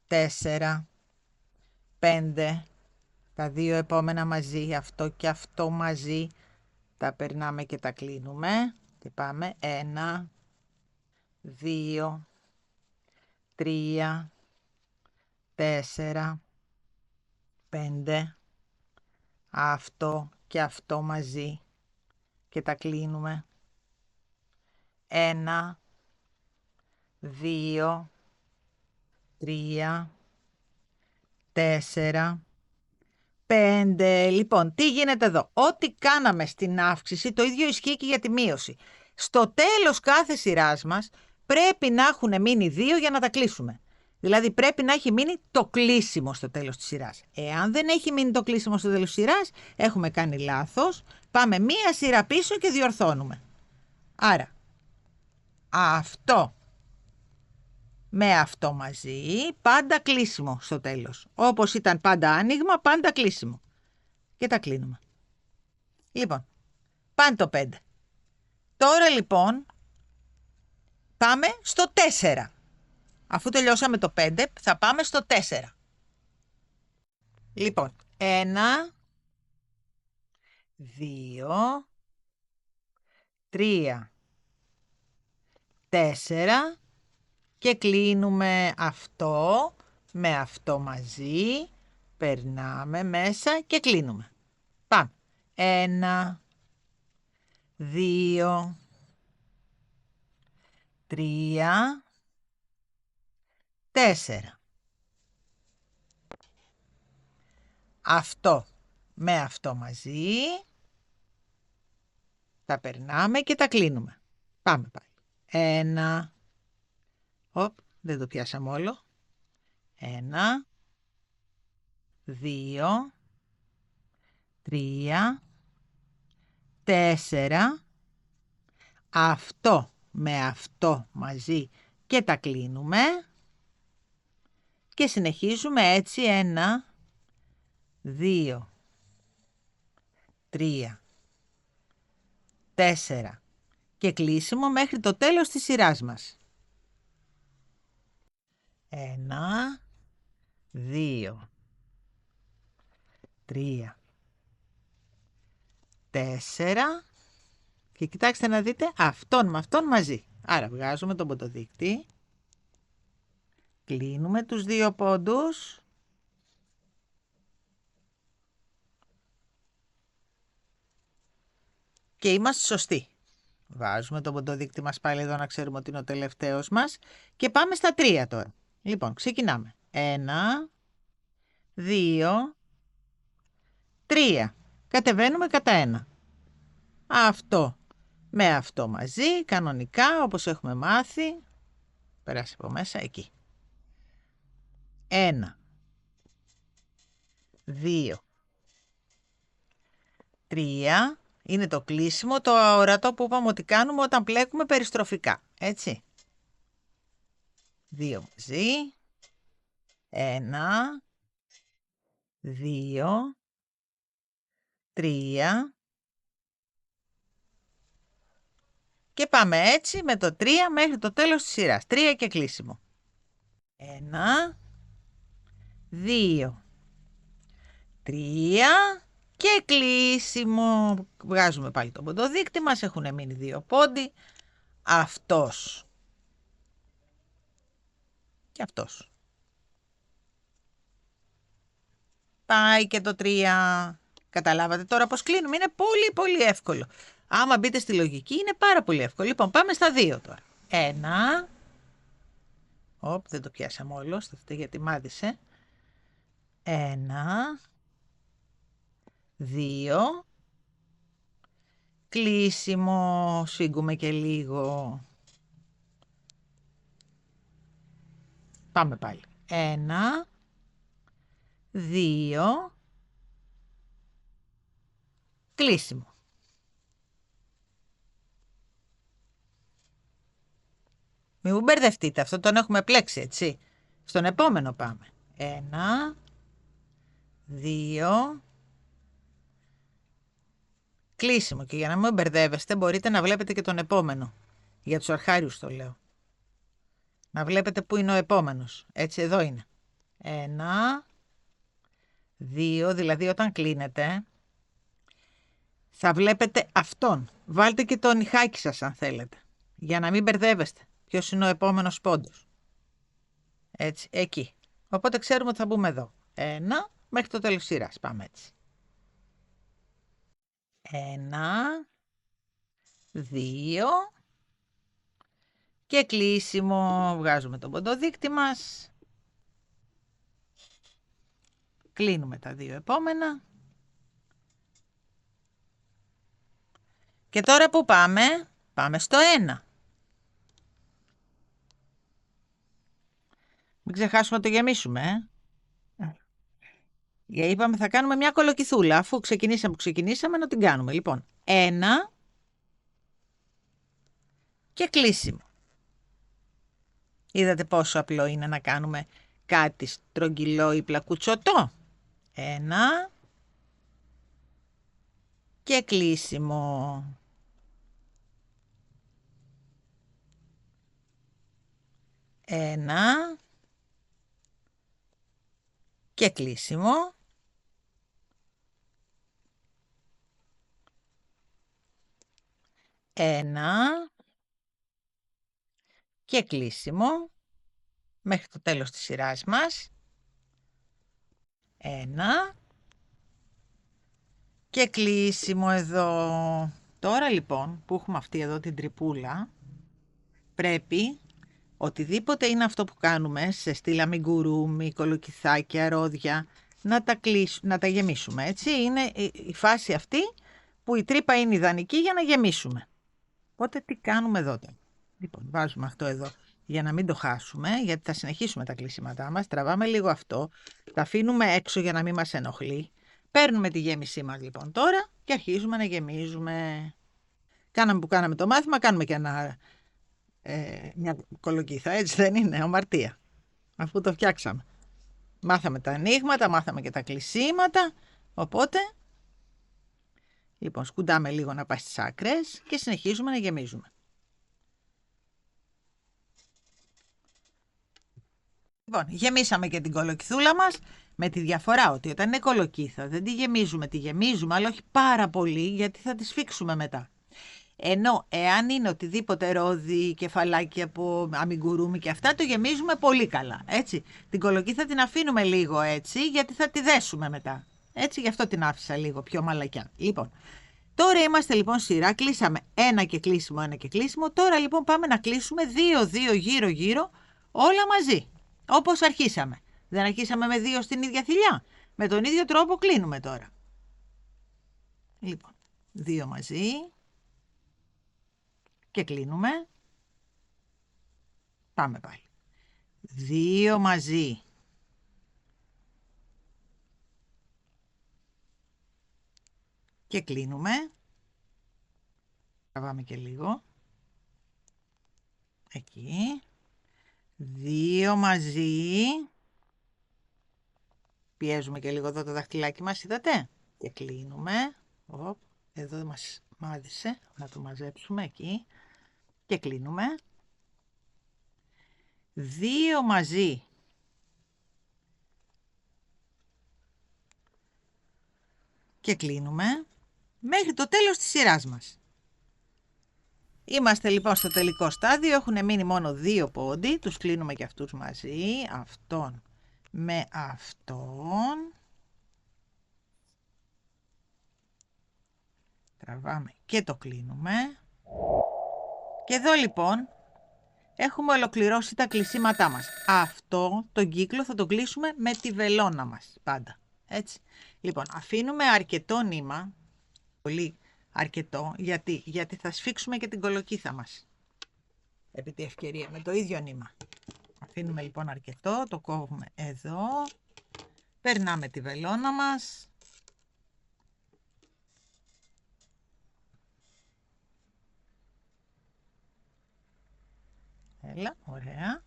4, 5. Τα δύο επόμενα μαζί, αυτό και αυτό μαζί, τα περνάμε και τα κλείνουμε. Και πάμε 1, 2, 3, 4, 5, αυτό και αυτό μαζί και τα κλείνουμε. 1, 2, 3, 4, 5. Λοιπόν, τι γίνεται εδώ? Ό,τι κάναμε στην αύξηση, το ίδιο ισχύει και για τη μείωση. Στο τέλος κάθε σειράς μας πρέπει να έχουν μείνει 2 για να τα κλείσουμε. Δηλαδή πρέπει να έχει μείνει το κλείσιμο στο τέλος της σειράς. Εάν δεν έχει μείνει το κλείσιμο στο τέλος της σειράς, έχουμε κάνει λάθος. Πάμε μία σειρά πίσω και διορθώνουμε. Άρα, αυτό με αυτό μαζί, πάντα κλείσιμο στο τέλος. Όπως ήταν πάντα άνοιγμα, πάντα κλείσιμο. Και τα κλείνουμε. Λοιπόν, πάνε το 5. Τώρα λοιπόν, πάμε στο 4. Αφού τελειώσαμε το 5, θα πάμε στο 4. Λοιπόν, 1, 2, 3, 4 και κλείνουμε αυτό με αυτό μαζί, περνάμε μέσα και κλείνουμε. Πάμε. 1, 2, 3, 4. Αυτό με αυτό μαζί, τα περνάμε και τα κλείνουμε. Πάμε πάλι. 1, δεν το πιάσαμε όλο. 1, 2, 3, 4. Αυτό με αυτό μαζί και τα κλείνουμε. Και συνεχίζουμε έτσι 1, 2, 3, 4 και κλείσιμο μέχρι το τέλος της σειράς μας. 1, 2, 3, 4 και κοιτάξτε να δείτε αυτόν με αυτόν μαζί. Άρα βγάζουμε τον ποντοδείκτη, κλείνουμε τους 2 πόντους και είμαστε σωστοί. Βάζουμε τον ποντοδείκτη μας πάλι εδώ να ξέρουμε ότι είναι ο τελευταίος μας και πάμε στα 3 τώρα. Λοιπόν, ξεκινάμε. 1, 2, 3. Κατεβαίνουμε κατά 1. Αυτό με αυτό μαζί, κανονικά, όπως έχουμε μάθει. Περάσει από μέσα, εκεί. 1, 2, 3. Είναι το κλείσιμο, το ορατό που είπαμε ότι κάνουμε όταν πλέκουμε περιστροφικά. Έτσι. 2 μαζί. 1, 2, 3. Και πάμε έτσι με το 3 μέχρι το τέλος της σειράς. 3 και κλείσιμο. 1, 2, 3 και κλείσιμο. Βγάζουμε πάλι το ποντοδείκτη μας. Έχουν μείνει 2 πόντι. Αυτός. Και αυτός. Πάει και το 3. Καταλάβατε τώρα πώς κλείνουμε. Είναι πολύ πολύ εύκολο. Άμα μπείτε στη λογική είναι πάρα πολύ εύκολο. Λοιπόν, πάμε στα 2 τώρα. 1. Δεν το πιάσαμε όλο. Σταθείτε γιατί μάδισε. 1, 2. Κλείσιμο. Σφίγγουμε και λίγο. Πάμε πάλι. 1, 2. Κλείσιμο. Μην μου μπερδευτείτε, αυτό τον έχουμε πλέξει, έτσι. Στον επόμενο πάμε. 1, 2. Κλείσιμο. Και για να μην μπερδεύεστε μπορείτε να βλέπετε και τον επόμενο. Για τους αρχάριους το λέω. Να βλέπετε πού είναι ο επόμενος. Έτσι, εδώ είναι. 1, 2, δηλαδή όταν κλείνετε, θα βλέπετε αυτόν. Βάλτε και το νυχάκι σας αν θέλετε, για να μην μπερδεύεστε. Ποιος είναι ο επόμενος πόντος. Έτσι, εκεί. Οπότε ξέρουμε ότι θα μπούμε εδώ. 1, μέχρι το τέλος σειράς. Πάμε έτσι. 1, 2 και κλείσιμο. Βγάζουμε τον ποντοδείκτη μας. Κλείνουμε τα 2 επόμενα. Και τώρα που πάμε, πάμε στο 1. Μην ξεχάσουμε να το γεμίσουμε, Γιατί είπαμε θα κάνουμε μια κολοκυθούλα, αφού ξεκινήσαμε να την κάνουμε. Λοιπόν, 1 και κλείσιμο. Είδατε πόσο απλό είναι να κάνουμε κάτι στρογγυλό ή πλακουτσωτό. 1 και κλείσιμο. 1 και κλείσιμο. 1 και κλείσιμο μέχρι το τέλος της σειράς μας. 1 και κλείσιμο εδώ. Τώρα λοιπόν που έχουμε αυτή εδώ την τρυπούλα, πρέπει οτιδήποτε είναι αυτό που κάνουμε σε στήλα αμιγκουρούμι, κολοκυθάκια, ρόδια, να τα γεμίσουμε, έτσι. Είναι η φάση αυτή που η τρύπα είναι ιδανική για να γεμίσουμε. Οπότε τι κάνουμε εδώ τώρα. Λοιπόν, βάζουμε αυτό εδώ για να μην το χάσουμε, γιατί θα συνεχίσουμε τα κλεισίματά μας. Τραβάμε λίγο αυτό, τα αφήνουμε έξω για να μην μας ενοχλεί. Παίρνουμε τη γέμισή μας λοιπόν τώρα και αρχίζουμε να γεμίζουμε. Κάναμε που κάναμε το μάθημα, κάνουμε και μια κολοκύθα, έτσι δεν είναι, αμαρτία, αφού το φτιάξαμε. Μάθαμε τα ανοίγματα, μάθαμε και τα κλεισίματα, οπότε λοιπόν σκουντάμε λίγο να πάει στις άκρες και συνεχίζουμε να γεμίζουμε. Λοιπόν, γεμίσαμε και την κολοκυθούλα μας, με τη διαφορά ότι όταν είναι κολοκύθα δεν τη γεμίζουμε, αλλά όχι πάρα πολύ, γιατί θα τη σφίξουμε μετά. Ενώ εάν είναι οτιδήποτε ρόδι, κεφαλάκι από αμιγκουρούμι και αυτά, το γεμίζουμε πολύ καλά, έτσι. Την κολοκύθα την αφήνουμε λίγο έτσι, γιατί θα τη δέσουμε μετά. Έτσι, γι' αυτό την άφησα λίγο πιο μαλακιά. Λοιπόν, τώρα είμαστε λοιπόν σειρά, κλείσαμε ένα και κλείσιμο. Τώρα λοιπόν πάμε να κλείσουμε 2-2 γύρω-γύρω, όλα μαζί, όπως αρχίσαμε. Δεν αρχίσαμε με 2 στην ίδια θηλιά. Με τον ίδιο τρόπο κλείνουμε τώρα. Λοιπόν, 2 μαζί και κλείνουμε. Πάμε πάλι. 2 μαζί. Και κλείνουμε. Τραβάμε και λίγο. Εκεί. 2 μαζί. Πιέζουμε και λίγο εδώ το δαχτυλάκι μας, είδατε. Και κλείνουμε. Εδώ μας μάδισε. Να το μαζέψουμε εκεί. Και κλείνουμε. 2 μαζί. Και κλείνουμε. Μέχρι το τέλος της σειράς μας. Είμαστε λοιπόν στο τελικό στάδιο. Έχουν μείνει μόνο 2 πόντι. Τους κλείνουμε και αυτούς μαζί. Αυτόν με αυτόν. Τραβάμε και το κλείνουμε. Και εδώ λοιπόν έχουμε ολοκληρώσει τα κλεισίματά μας. Αυτό τον κύκλο θα τον κλείσουμε με τη βελόνα μας πάντα. Έτσι. Λοιπόν, αφήνουμε αρκετό νήμα. Πολύ αρκετό. Γιατί θα σφίξουμε και την κολοκύθα μας. Επί τη ευκαιρία με το ίδιο νήμα. Αφήνουμε λοιπόν αρκετό. Το κόβουμε εδώ. Περνάμε τη βελόνα μας. Έλα, ωραία.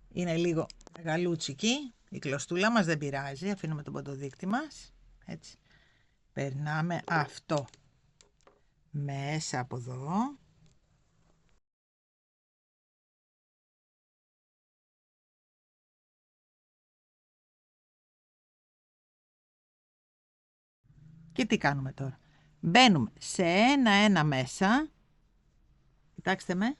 Είναι λίγο μεγαλούτσικη η κλωστούλα μας, δεν πειράζει. Αφήνουμε τον ποντοδείκτη μας. Έτσι. Περνάμε αυτό μέσα από εδώ. Και τι κάνουμε τώρα? Μπαίνουμε σε ένα-ένα μέσα. Κοιτάξτε με.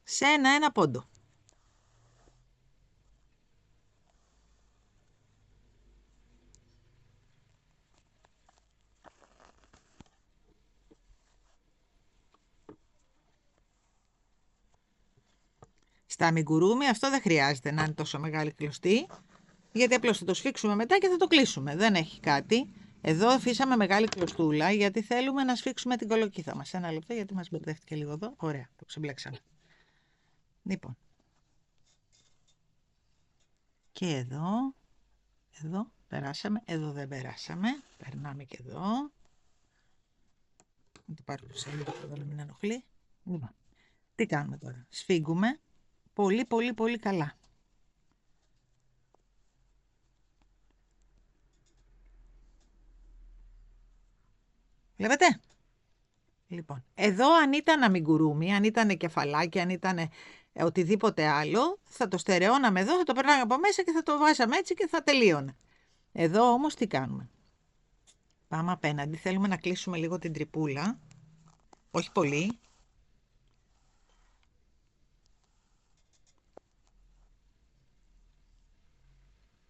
Σε ένα-ένα πόντο. Στα αμιγκουρούμι αυτό δεν χρειάζεται να είναι τόσο μεγάλη κλωστή, γιατί απλώς θα το σφίξουμε μετά και θα το κλείσουμε. Δεν έχει κάτι. Εδώ αφήσαμε μεγάλη κλωστούλα γιατί θέλουμε να σφίξουμε την κολοκύθα μας. Ένα λεπτό γιατί μας μπερδεύτηκε λίγο εδώ. Ωραία, το ξεμπλέξαμε. Λοιπόν. Και εδώ περάσαμε, εδώ δεν περάσαμε. Περνάμε και εδώ. Να το πάρω το σέλιδο εδώ να μην ενοχλεί. Λοιπόν, τι κάνουμε τώρα? Σφίγγουμε πολύ καλά. Βλέπετε? Λοιπόν, εδώ αν ήταν αμιγκουρούμι, αν ήταν κεφαλάκι, αν ήταν οτιδήποτε άλλο, θα το στερεώναμε εδώ, θα το περνάγαμε από μέσα και θα το βάζαμε έτσι και θα τελείωνε. Εδώ όμως τι κάνουμε? Πάμε απέναντι, θέλουμε να κλείσουμε λίγο την τρυπούλα, όχι πολύ.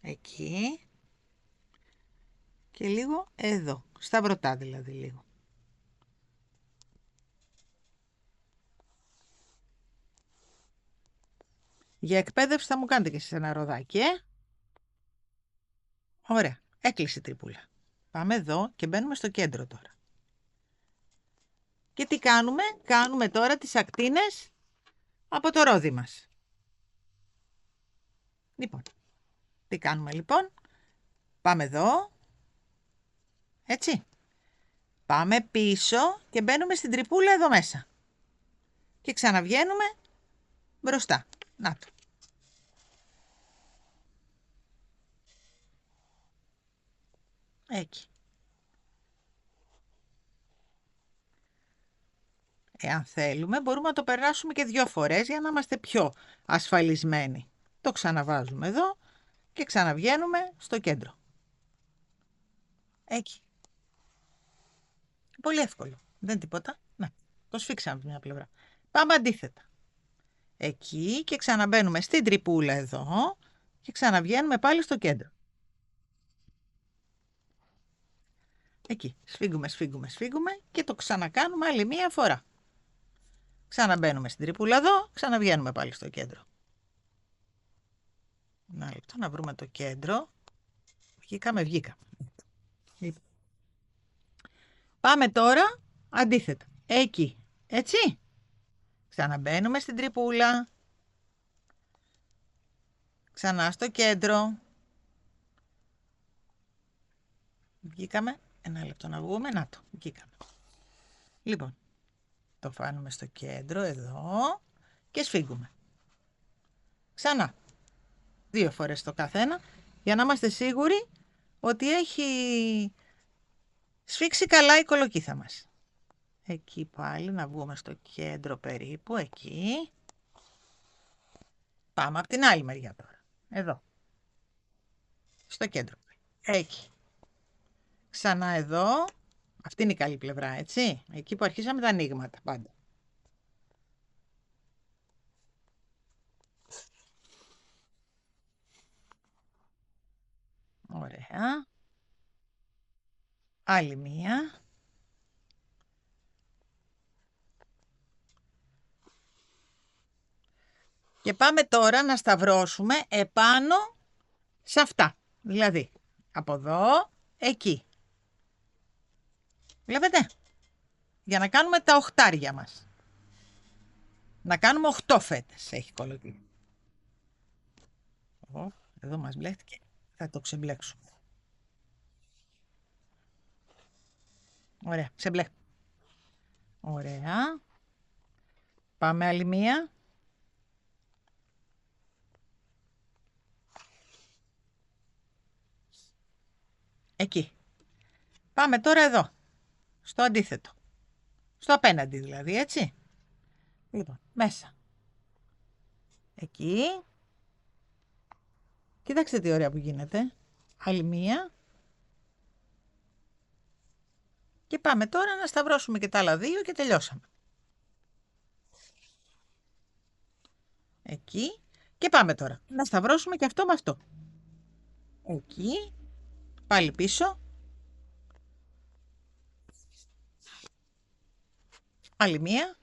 Εκεί. Και λίγο εδώ, σταυρωτά δηλαδή λίγο. Για εκπαίδευση θα μου κάνετε και εσείς ένα ροδάκι, Ωραία, έκλεισε η τρυπούλα. Πάμε εδώ και μπαίνουμε στο κέντρο τώρα. Και τι κάνουμε? Κάνουμε τώρα τις ακτίνες από το ρόδι μας. Λοιπόν, τι κάνουμε λοιπόν? Πάμε εδώ, έτσι. Πάμε πίσω και μπαίνουμε στην τρυπούλα εδώ μέσα. Και ξαναβγαίνουμε μπροστά. Να το. Εκεί. Εάν θέλουμε μπορούμε να το περάσουμε και 2 φορές για να είμαστε πιο ασφαλισμένοι. Το ξαναβάζουμε εδώ και ξαναβγαίνουμε στο κέντρο. Εκεί. Πολύ εύκολο. Δεν τίποτα. Να, το σφίξαμε από μια πλευρά. Πάμε αντίθετα. Εκεί και ξαναμπαίνουμε στην τρυπούλα εδώ και ξαναβγαίνουμε πάλι στο κέντρο. Εκεί. Σφίγγουμε και το ξανακάνουμε άλλη μία φορά. Ξαναμπαίνουμε στην τρυπούλα εδώ, ξαναβγαίνουμε πάλι στο κέντρο. Ένα λεπτό να βρούμε το κέντρο. Βγήκαμε. Πάμε τώρα αντίθετα. Εκεί. Έτσι. Ξαναμπαίνουμε στην τρυπούλα. Ξανά στο κέντρο. Βγήκαμε. Ένα λεπτό να βγούμε. Να το. Βγήκαμε. Λοιπόν. Το φάνουμε στο κέντρο εδώ. Και σφίγγουμε. Ξανά. 2 φορές το καθένα. Για να είμαστε σίγουροι ότι έχει σφίξει καλά η κολοκύθα μας. Εκεί πάλι να βγούμε στο κέντρο περίπου. Εκεί. Πάμε από την άλλη μεριά τώρα. Εδώ. Στο κέντρο. Εκεί. Ξανά εδώ. Αυτή είναι η καλή πλευρά, έτσι. Εκεί που αρχίσαμε τα ανοίγματα πάντα. Ωραία. Άλλη μία. Και πάμε τώρα να σταυρώσουμε επάνω σε αυτά. Δηλαδή, από εδώ, εκεί. Βλέπετε? Για να κάνουμε τα οχτάρια μας. Να κάνουμε 8 φέτες έχει κολοκύθα. Εδώ μας μπλέχτηκε. Θα το ξεμπλέξουμε. Ωραία, ξεμπλέχτηκε. Ωραία. Πάμε άλλη μία. Εκεί. Πάμε τώρα εδώ. Στο αντίθετο. Στο απέναντι δηλαδή, έτσι. Λοιπόν, μέσα. Εκεί. Κοιτάξτε τι ωραία που γίνεται. Άλλη μία. Και πάμε τώρα να σταυρώσουμε και τα άλλα δύο και τελειώσαμε. Εκεί. Και πάμε τώρα να σταυρώσουμε και αυτό με αυτό. Εκεί. Πάλι πίσω. Άλλη μία.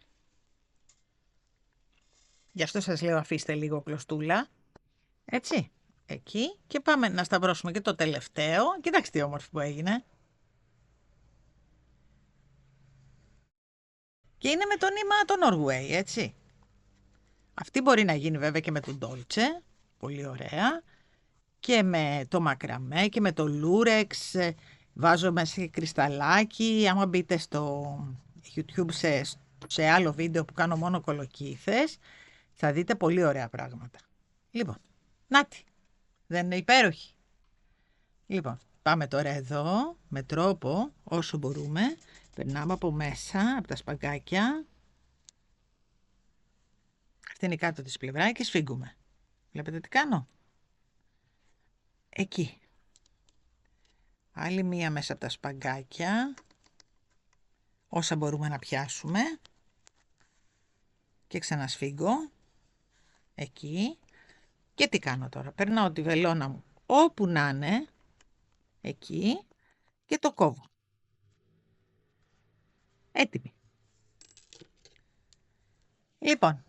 Γι' αυτό σας λέω αφήστε λίγο κλωστούλα. Έτσι. Εκεί. Και πάμε να σταυρώσουμε και το τελευταίο. Κοιτάξτε τι όμορφο που έγινε. Και είναι με το νήμα το Norway, έτσι. Αυτή μπορεί να γίνει βέβαια και με το Dolce. Πολύ ωραία. Και με το μακραμέ και με το λούρεξ. Βάζω μέσα και κρυσταλλάκι. Άμα μπείτε στο YouTube σε άλλο βίντεο που κάνω μόνο κολοκύθες, θα δείτε πολύ ωραία πράγματα. Λοιπόν, νάτι. Δεν είναι υπέροχη? Λοιπόν, πάμε τώρα εδώ με τρόπο όσο μπορούμε. Περνάμε από μέσα, από τα σπαγκάκια. Αυτή είναι η κάτω της πλευρά και σφίγγουμε. Βλέπετε τι κάνω? Εκεί. Άλλη μία μέσα από τα σπαγκάκια. Όσα μπορούμε να πιάσουμε. Και ξανασφίγγω. Εκεί. Και τι κάνω τώρα? Περνάω τη βελόνα μου όπου να είναι. Εκεί. Και το κόβω. Έτοιμη. Λοιπόν.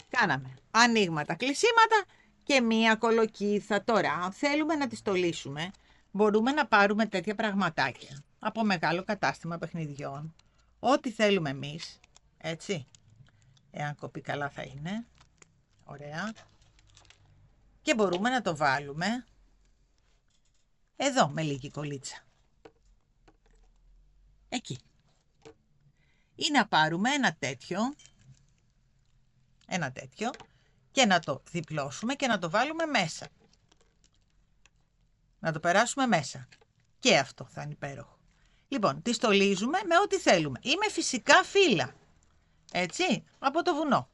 Κάναμε ανοίγματα, κλεισίματα και μία κολοκύθα. Τώρα, αν θέλουμε να τη στολίσουμε, μπορούμε να πάρουμε τέτοια πραγματάκια από μεγάλο κατάστημα παιχνιδιών. Ό,τι θέλουμε εμείς, έτσι. Εάν κοπεί καλά θα είναι. Ωραία. Και μπορούμε να το βάλουμε εδώ με λίγη κολλίτσα. Εκεί. Ή να πάρουμε ένα τέτοιο και να το διπλώσουμε και να το βάλουμε μέσα. Να το περάσουμε μέσα. Και αυτό θα είναι υπέροχο. Λοιπόν, τη στολίζουμε με ό,τι θέλουμε. Ή με φυσικά φύλλα. Έτσι, από το βουνό.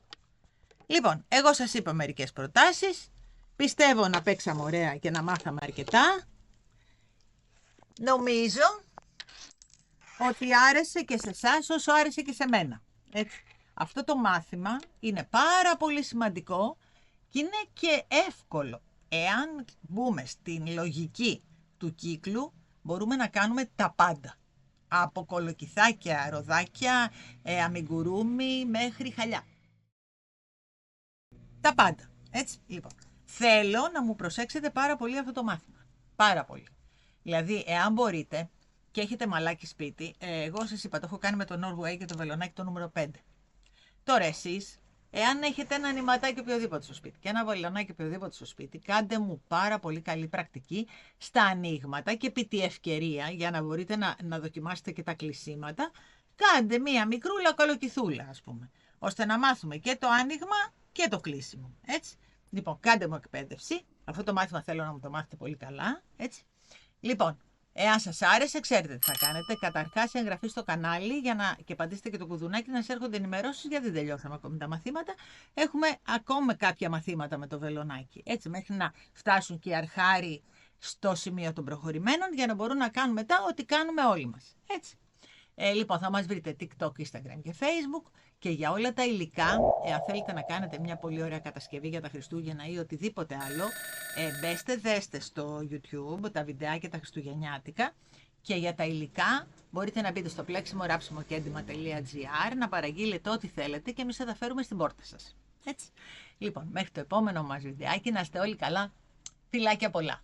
Λοιπόν, εγώ σας είπα μερικές προτάσεις. Πιστεύω να παίξαμε ωραία και να μάθαμε αρκετά. Νομίζω ότι άρεσε και σε εσάς όσο άρεσε και σε μένα. Έτσι. Αυτό το μάθημα είναι πάρα πολύ σημαντικό και είναι και εύκολο. Εάν μπούμε στην λογική του κύκλου, μπορούμε να κάνουμε τα πάντα. Από κολοκυθάκια, ροδάκια, αμιγκουρούμι μέχρι χαλιά. Τα πάντα. Έτσι, λοιπόν. Θέλω να μου προσέξετε πάρα πολύ αυτό το μάθημα. Πάρα πολύ. Δηλαδή, εάν μπορείτε και έχετε μαλάκι σπίτι, εγώ σας είπα, το έχω κάνει με το Norway και το βελονάκι το νούμερο 5. Τώρα εσείς, εάν έχετε ένα νηματάκι οποιοδήποτε στο σπίτι και ένα βελονάκι οποιοδήποτε στο σπίτι, κάντε μου πάρα πολύ καλή πρακτική στα ανοίγματα και επί τη ευκαιρία, για να μπορείτε να δοκιμάσετε και τα κλεισίματα, κάντε μία μικρούλα κολοκυθούλα, ας πούμε, ώστε να μάθουμε και το άνοιγμα και το κλείσιμο, έτσι. Λοιπόν, κάντε μου εκπαίδευση. Αυτό το μάθημα θέλω να μου το μάθετε πολύ καλά, έτσι. Λοιπόν, εάν σας άρεσε, ξέρετε τι θα κάνετε. Καταρχάς, εγγραφή στο κανάλι και πατήστε και το κουδουνάκι να σας έρχονται ενημερώσεις, γιατί δεν τελειώσαμε ακόμη τα μαθήματα. Έχουμε ακόμα κάποια μαθήματα με το βελονάκι. Έτσι, μέχρι να φτάσουν και οι αρχάροι στο σημείο των προχωρημένων, για να μπορούν να κάνουν μετά ό,τι κάνουμε όλοι μας. Έτσι. Λοιπόν, θα μας βρείτε TikTok, Instagram και Facebook. Και για όλα τα υλικά, εάν θέλετε να κάνετε μια πολύ ωραία κατασκευή για τα Χριστούγεννα ή οτιδήποτε άλλο, μπέστε, δέστε στο YouTube τα βιντεάκια τα χριστουγεννιάτικα. Και για τα υλικά μπορείτε να μπείτε στο pleximoraψιμοκέντημα.gr, να παραγγείλετε ό,τι θέλετε και εμείς θα τα φέρουμε στην πόρτα σας. Έτσι. Λοιπόν, μέχρι το επόμενο μας βιντεάκι, να είστε όλοι καλά. Φιλάκια πολλά.